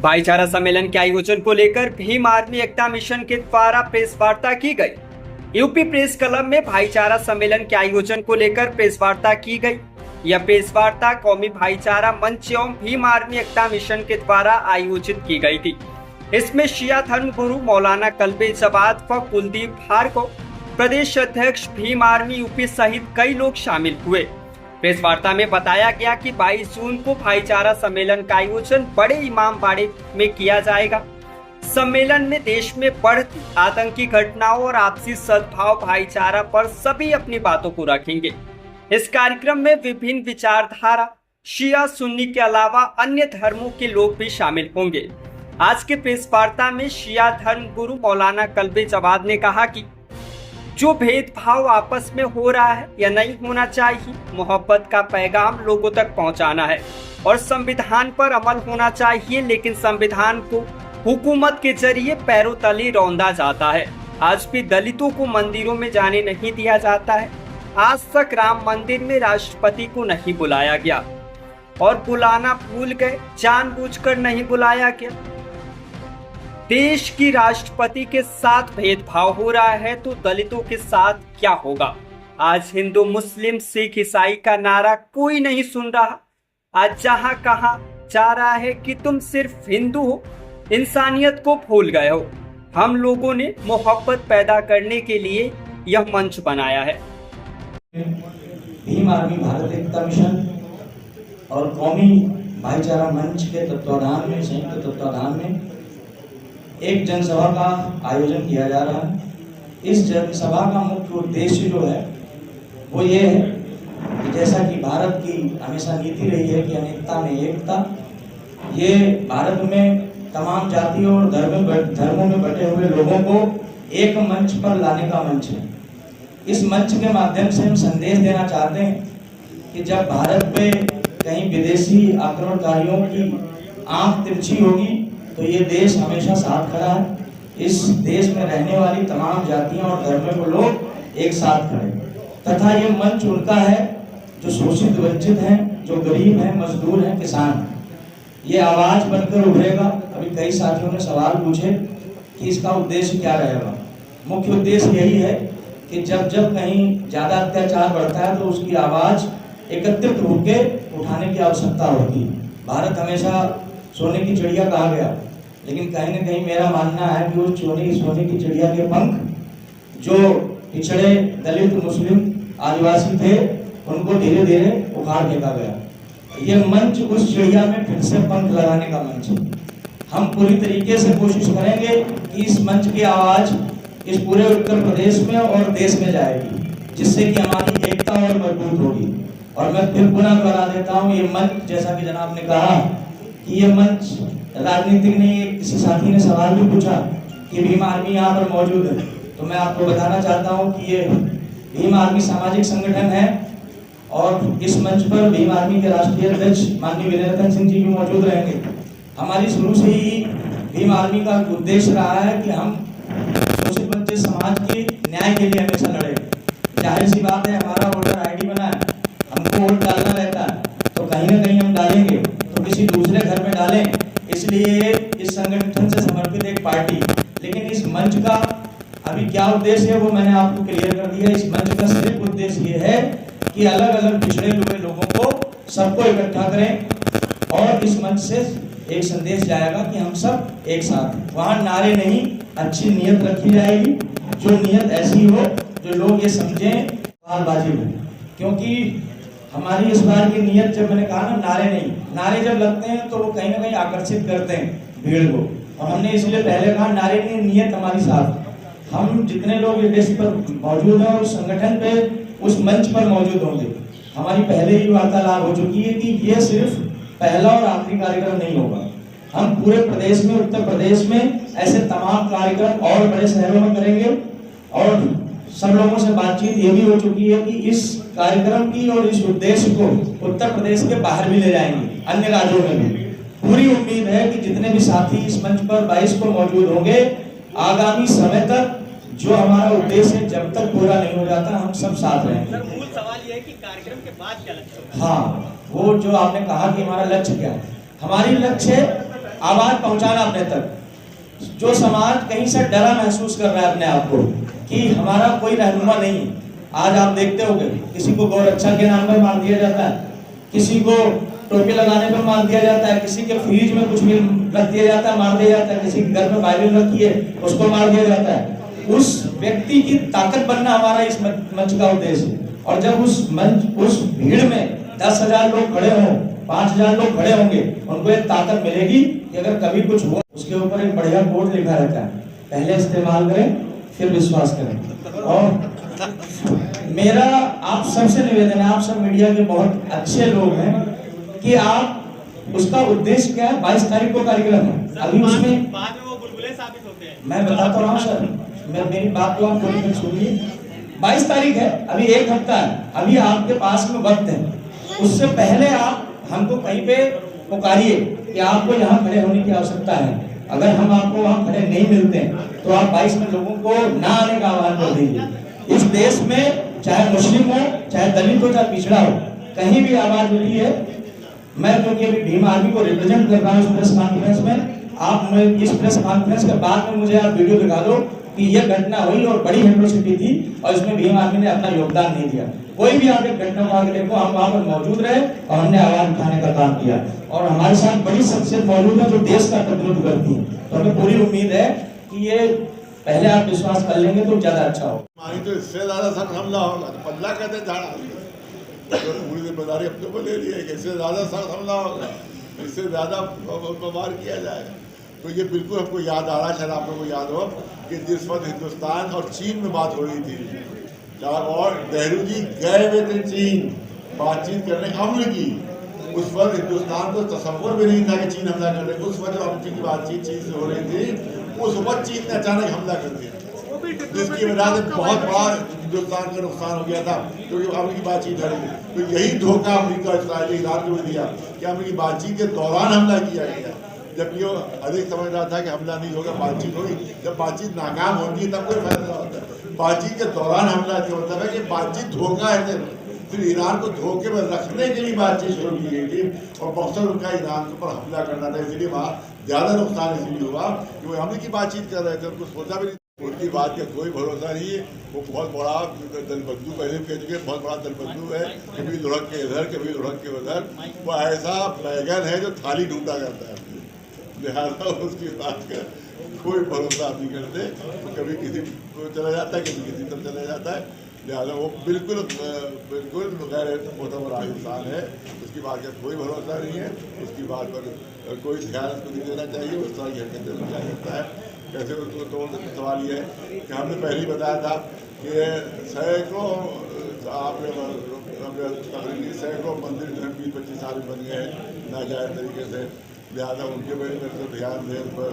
भाईचारा सम्मेलन के आयोजन को लेकर भीम आर्मी एकता मिशन के द्वारा प्रेस वार्ता की गई। यूपी प्रेस क्लब में भाईचारा सम्मेलन के आयोजन को लेकर प्रेस वार्ता की गई। यह प्रेस वार्ता कौमी भाईचारा मंच एवं भीम आर्मी एकता मिशन के द्वारा आयोजित की गई थी। इसमें शिया धर्म गुरु मौलाना कल्बे जवाद व कुलदीप भार्गव, प्रदेश अध्यक्ष भीम आर्मी यूपी सहित कई लोग शामिल हुए। प्रेस वार्ता में बताया गया कि 22 जून को भाईचारा सम्मेलन का आयोजन बड़े इमामबाड़े में किया जाएगा। सम्मेलन में देश में बढ़ती आतंकी घटनाओं और आपसी सद्भाव भाईचारा पर सभी अपनी बातों को रखेंगे। इस कार्यक्रम में विभिन्न विचारधारा शिया सुन्नी के अलावा अन्य धर्मों के लोग भी शामिल होंगे। आज के प्रेस वार्ता में शिया धर्म गुरु मौलाना कल्बे जवाद ने कहा कि जो भेदभाव आपस में हो रहा है या नहीं होना चाहिए, मोहब्बत का पैगाम लोगों तक पहुंचाना है और संविधान पर अमल होना चाहिए, लेकिन संविधान को हुकूमत के जरिए पैरों तले रौंदा जाता है। आज भी दलितों को मंदिरों में जाने नहीं दिया जाता है। आज तक राम मंदिर में राष्ट्रपति को नहीं बुलाया गया और बुलाना भूल गए, जानबूझकर नहीं बुलाया गया। देश की राष्ट्रपति के साथ भेदभाव हो रहा है तो दलितों के साथ क्या होगा। आज हिंदू मुस्लिम सिख ईसाई का नारा कोई नहीं सुन रहा। आज जहां कहा जा रहा है कि तुम सिर्फ हिंदू हो, इंसानियत को भूल गए हो। हम लोगों ने मोहब्बत पैदा करने के लिए यह मंच बनाया है। भीम आर्मी भारत एकता मिशन और कौमी भाईचारा मंच के तत्वाधान में, संयुक्त तत्वाधान में एक जनसभा का आयोजन किया जा रहा है। इस जनसभा का मुख्य उद्देश्य जो है वो ये है कि जैसा कि भारत की हमेशा नीति रही है कि अनेकता में एकता, ये भारत में तमाम जातियों और धर्मों में बटे हुए लोगों को एक मंच पर लाने का मंच है। इस मंच के माध्यम से हम संदेश देना चाहते हैं कि जब भारत पे कहीं विदेशी आक्रमणकारियों की आंख तिरछी होगी तो ये देश हमेशा साथ खड़ा है। इस देश में रहने वाली तमाम जातियां और धर्मों के लोग एक साथ खड़े, तथा ये मंच उनका है जो शोषित वंचित हैं, जो गरीब हैं, मजदूर हैं, किसान हैं। ये आवाज बनकर उभरेगा। अभी कई साथियों ने सवाल पूछे कि इसका उद्देश्य क्या रहेगा। मुख्य उद्देश्य यही है कि जब जब कहीं ज्यादा अत्याचार बढ़ता है तो उसकी आवाज एकत्रित होकर उठाने की आवश्यकता होती है। भारत हमेशा सोने की चिड़िया कहा गया, लेकिन कहीं ना कहीं मेरा मानना है कि उस सोने की चिड़िया के पंख जो पिछड़े दलित मुस्लिम आदिवासी थे उनको धीरे धीरे उखाड़ फेंका गया। ये मंच उस चिड़िया में फिर से पंख लगाने का मंच है। हम पूरी तरीके से कोशिश करेंगे कि इस मंच की आवाज इस पूरे उत्तर प्रदेश में और देश में जाएगी, जिससे कि हमारी एकता और मजबूत होगी। और मैं फिर पुनः करा देता हूँ, ये मंच जैसा कि जनाब ने कहा कि ये मंच राजनीतिक नहीं है। किसी साथी ने सवाल भी पूछा कि भीम आर्मी यहाँ पर मौजूद है, तो मैं आपको बताना चाहता हूँ कि ये भीम आर्मी सामाजिक संगठन है और इस मंच पर भीम आर्मी के राष्ट्रीय अध्यक्ष माननीय विनय रतन सिंह जी भी मौजूद रहेंगे। हमारी शुरू से ही भीम आर्मी का उद्देश्य रहा है कि हम शोषित वंचित समाज के न्याय के लिए हमेशा लड़े। जाहिर सी बात है, हमारा वोटर ID बना है, हमको वोट डालना रहता है, तो कहीं ना कहीं हम डालेंगे तो किसी दूसरे घर में डालें, इसलिए इस संगठन से समर्पित एक पार्टी। लेकिन इस मंच का अभी क्या उद्देश्य है वो मैंने आपको क्लियर कर दिया। इस मंच का सिर्फ उद्देश्य ये है कि अलग अलग पिछड़े हुए लोगों को सबको इकट्ठा करें और इस मंच से एक संदेश जाएगा कि हम सब एक साथ हैं। वहाँ नारे नहीं, अच्छी नियत रखी जाएगी, जो नियत ऐसी हो जो लोग ये समझें बाजी में। क्योंकि हमारी इस बार की नियत, जब मैंने कहा ना नारे नहीं, नारे जब लगते हैं तो वो कहीं ना कहीं आकर्षित करते हैं भीड़ को, और हमने इसलिए पहले कहा नारे नहीं, नियत हमारी साथ। हम जितने लोग इस पर मौजूद हैं उस संगठन पे, उस मंच पर मौजूद होंगे। हमारी पहले ही वार्तालाप हो चुकी है कि ये सिर्फ पहला और आखिरी कार्यक्रम नहीं होगा। हम पूरे प्रदेश में, उत्तर प्रदेश में ऐसे तमाम कार्यक्रम और बड़े शहरों में करेंगे। और सब लोगों से बातचीत ये भी हो चुकी है कि इस कार्यक्रम की और इस उद्देश्य को उत्तर प्रदेश के बाहर भी ले जाएंगे, अन्य राज्यों में भी। पूरी उम्मीद है कि जितने भी साथी इस मंच पर 22 को मौजूद होंगे, आगामी समय तक जो हमारा उद्देश्य है जब तक पूरा नहीं हो जाता हम सब साथ रहेंगे। सर, मूल सवाल ये है कि कार्यक्रम के बाद क्या लक्ष्य होगा? हाँ, वो जो आपने कहा कि हमारा लक्ष्य क्या है, हमारी लक्ष्य आवाज पहुंचाना अपने तक। जो समाज कहीं से डरा महसूस कर रहा है अपने आप को कि हमारा कोई रहनुमा नहीं है, आज आप देखते होंगे किसी को गौरक्षा के नाम पर मार दिया जाता है, किसी को टोपी लगाने पर मार दिया जाता है, किसी के फ्रिज में कुछ भी रख दिया जाता है, मार दिया जाता है, किसी के घर में बाइबल रखी है उसको मार दिया जाता है। उस व्यक्ति की ताकत बनना हमारा इस मंच का उद्देश्य है। और जब उस भीड़ में 10,000 लोग खड़े हों, 5,000 लोग खड़े होंगे, उनको एक ताकत मिलेगी कि अगर कभी कुछ हुआ, उसके ऊपर एक बढ़िया बोर्ड लिखा रहता है, पहले इस्तेमाल करें फिर विश्वास करें। और मेरा आप सबसे निवेदन है, आप सब मीडिया के बहुत अच्छे लोग हैं, कि आप उसका उद्देश्य क्या है। 22 तारीख को कार्यक्रम है, अभी उसमें बाद में वो बुलबुले साबित होते हैं। मैं बताता रहा हूँ सर, मेरी बात तो आप थोड़ी सुनिए। 22 तारीख है, अभी 1 हफ्ता है, अभी आपके पास में वक्त है। उससे पहले आप हमको कहीं पे पुकारिए कि आपको यहाँ खड़े होने की आवश्यकता है। अगर हम आपको वहाँ खड़े नहीं मिलते तो आप 22 में लोगों को ना आने का आह्वान कर दीजिए। इस देश में चाहे मुस्लिम हो, चाहे दलित हो, चाहे पिछड़ा हो, कहीं भी आवाज उठी है। मैं क्योंकि अभी भीम आर्मी को रिप्रेजेंट कर रहा हूँ इस प्रेस कॉन्फ्रेंस में, आप इस प्रेस कॉन्फ्रेंस के बाद में मुझे आप वीडियो दिखा दो कि यह घटना हुई और बड़ी एट्रोसिटी थी और इसमें भीम आर्मी ने अपना योगदान नहीं दिया। कोई भी आगे घटना को आगे देखो, हम वहां पर मौजूद रहे और हमने आवाज उठाने का काम किया और हमारे साथ बड़ी शख्सियत मौजूद है जो देश का प्रतिनिधित्व करती है। तो हमें पूरी उम्मीद है कि ये पहले आप विश्वास कर लेंगे तो ज्यादा अच्छा हो। हमारी तो इससे ज्यादा सख्त हमला होगा तो पल्ला कहते झाड़ा, तो पूरी जिम्मेदारी अपने को ले लिए, इससे ज्यादा सख्त हमला होगा, इससे ज्यादा प्रमाण किया जाएगा। तो ये बिल्कुल हमको याद आ रहा है, शायद आप लोगों को याद हो कि जिस वक्त हिंदुस्तान और चीन में बात हो रही थी और नेहरू जी गए हुए थे चीन बातचीत करने अम्ल की, उस वक्त हिंदुस्तान को तस्वुर भी नहीं था कि चीन हमला कर रहे। उस वक्त अम्ल की बातचीत चीन से हो रही थी, उस वक्त चीन ने अचानक हमला कर दिया, जिसकी वजह से बहुत बड़ा हिंदुस्तान का नुकसान हो गया था, क्योंकि अमेरिकी बातचीत हो रही थी। तो यही धोखा अमेरिका ईरान को दिया कि अमेरिकी बातचीत के दौरान हमला किया गया, जबकि वो अधिक समझ रहा था कि हमला नहीं होगा, बातचीत होगी। जब बातचीत नाकाम होती है तब कोई फायदा होता है, बातचीत के दौरान हमला किया मतलब है कि बातचीत धोखा है। फिर ईरान को धोखे में रखने के लिए बातचीत शुरू की गई थी और मकसद उनका ईरान के ऊपर हमला करना था, इसलिए वहाँ ज़्यादा नुकसान इसलिए हुआ कि वो अमेरिकी बातचीत कर रहे थे, उनको सोचा भी नहीं। उनकी बात का कोई भरोसा नहीं है, वो बहुत बड़ा दलबंधु पहले कह चुके, बहुत बड़ा दलबंधु है, कभी लुढ़क के इधर कभी लुढ़क के उधर। वो ऐसा बैगन है जो थाली ढूंढा करता है, लिहाजा उसकी बात का कोई भरोसा नहीं करते। तो कभी किसी को चला जाता है, कभी किसी तरफ चला जाता है, लिहाजा वो बिल्कुल गैर मोतबर इंसान है, उसकी बात का कोई भरोसा नहीं है, उसकी बात पर कोई ध्यान उसको नहीं देना चाहिए, उस तरह की हरकतें क्या करता है। कैसे उसको तोड़ सकते, सवाल ये है कि हमने पहले ही बताया था कि सैकड़ों आपने तकरीबन सैकड़ों मंदिर जो है 20-25 साल में बन गए हैं नाजायज़ तरीके से, लिहाजा उनके मेरे से ध्यान दें पर